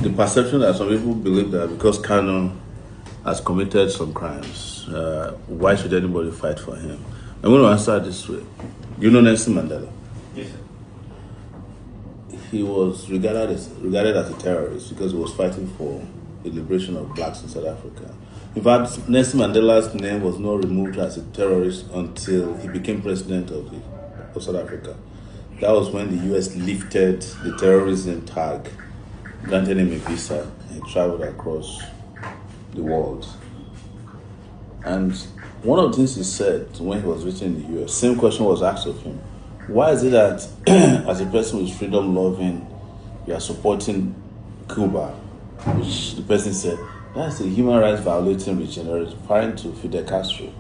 the perception that some people believe that because Kanu has committed some crimes, why should anybody fight for him? I'm going to answer this way. You know Nelson Mandela? Yes, sir. He was regarded as a terrorist because he was fighting for the liberation of blacks in South Africa. In fact, Nelson Mandela's name was not removed as a terrorist until he became president of South Africa. That was when the US lifted the terrorism tag, granted him a visa, and he traveled across the world. And one of the things he said when he was visiting the US, same question was asked of him. Why is it that as a person who is freedom loving, you are supporting Cuba? Which the person said, that's a human rights violating regime, referring to Fidel Castro.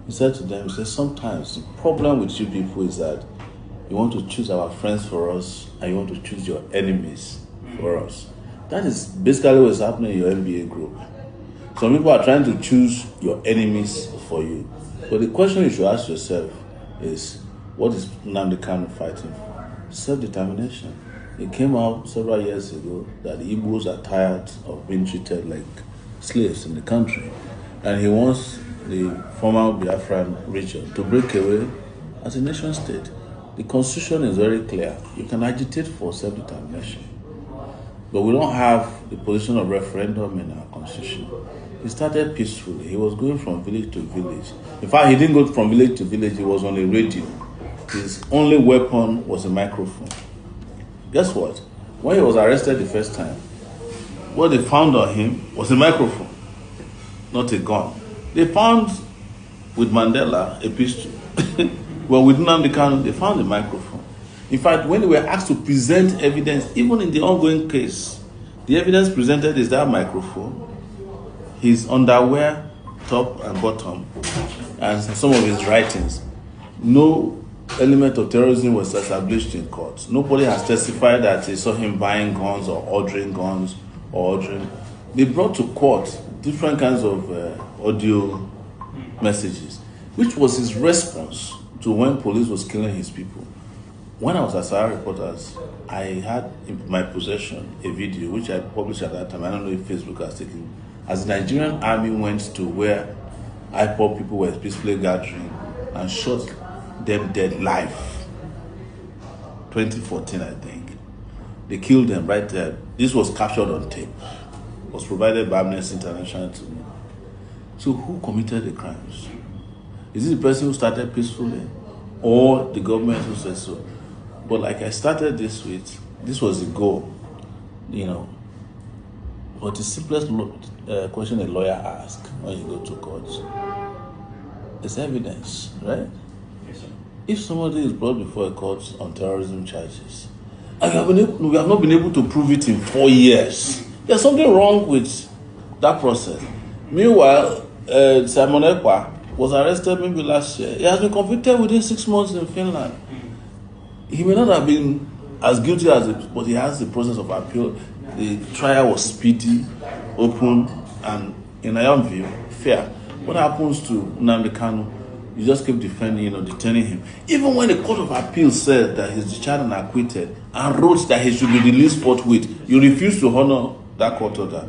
He said to them, he said, sometimes the problem with you people is that you want to choose our friends for us and you want to choose your enemies for us. That is basically what's happening in your MBA group. Some people are trying to choose your enemies for you. But the question you should ask yourself is, what is Nnamdi Kanu fighting for? Self-determination. It came out several years ago that the Igbos are tired of being treated like slaves in the country. And he wants the former Biafran region to break away as a nation state. The constitution is very clear. You can agitate for self-determination. But we don't have the position of referendum in our constitution. He started peacefully. He was going from village to village. In fact, he didn't go from village to village. He was on a radio. His only weapon was a microphone. Guess what? When he was arrested the first time, what they found on him was a microphone, not a gun. They found with Mandela a pistol. Well, with Nnamdi Kanu, they found a microphone. In fact, when they were asked to present evidence, even in the ongoing case, the evidence presented is that microphone, his underwear, top and bottom, and some of his writings. No element of terrorism was established in court. Nobody has testified that they saw him buying guns or ordering guns or ordering. They brought to court different kinds of audio messages, which was his response to when police was killing his people. When I was at Sahara Reporters, I had in my possession a video which I published at that time. I don't know if Facebook has taken. As the Nigerian army went to where IPOB people were peacefully gathering and shot them dead live. 2014, I think. They killed them right there. This was captured on tape. It was provided by Amnesty International to me. So who committed the crimes? Is it the person who started peacefully or the government who said so? But like I started this with, this was the goal, you know. But the simplest question a lawyer asks when you go to court is evidence, right? Yes, sir. If somebody is brought before a court on terrorism charges, and we have not been able to prove it in 4 years, there's something wrong with that process. Meanwhile, Simon Ekpa was arrested maybe last year. He has been convicted within 6 months in Finland. He may not have been as guilty as it, but he has the process of appeal. The trial was speedy, open, and in my own view, fair. What happens to Nnamdi Kanu? You just keep defending, detaining him. Even when the Court of Appeal said that he's discharged and acquitted and wrote that he should be released forthwith, you refuse to honor that court order.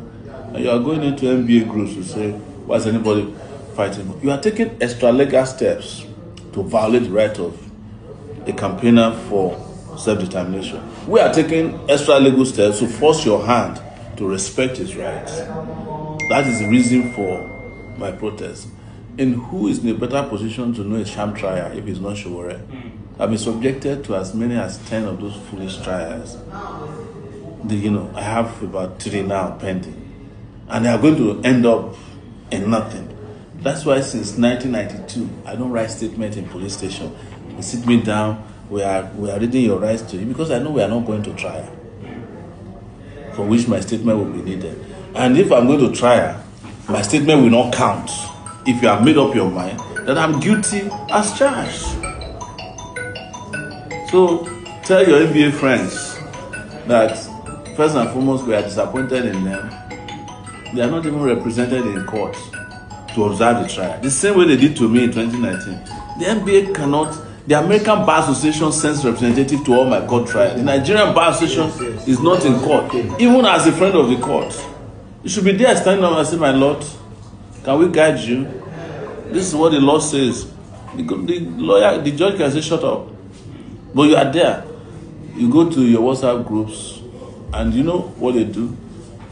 And you are going into MBA groups to say, why is anybody fighting? You are taking extra legal steps to violate the right of a campaigner for self-determination. We are taking extra legal steps to force your hand to respect his rights. That is the reason for my protest. And who is in a better position to know a sham trial if it's not Sowore'S? I've been subjected to as many as 10 of those foolish trials. I have about 3 now pending. And they are going to end up in nothing. That's why since 1992, I don't write statements in police station. They sit me down, we are reading your rights to you, because I know we are not going to trial, for which my statement will be needed. And if I'm going to trial, my statement will not count if you have made up your mind that I'm guilty as charged. So tell your NBA friends that first and foremost, we are disappointed in them. They are not even represented in court to observe the trial. The same way they did to me in 2019. The NBA cannot, The American Bar Association sends representative to all my court trials. The Nigerian Bar Association is not in court, even as a friend of the court. You should be there standing up and say, my Lord, can we guide you? This is what the law says. The judge can say, shut up. But you are there. You go to your WhatsApp groups, and you know what they do?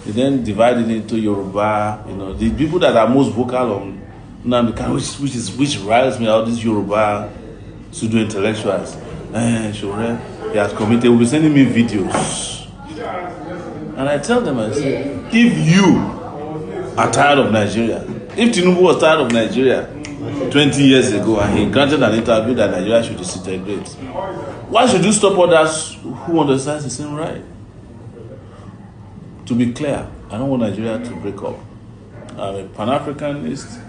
They then divide it into Yoruba, the people that are most vocal on Nnamdi, which riles me out, this Yoruba pseudo intellectuals. Sowore'S, he has committed, will be sending me videos. And I tell them, I say, if you are tired of Nigeria, if Tinubu was tired of Nigeria 20 years ago and he granted an interview that Nigeria should disintegrate, why should you stop others who understand the same right? To be clear, I don't want Nigeria to break up. I'm a Pan-Africanist.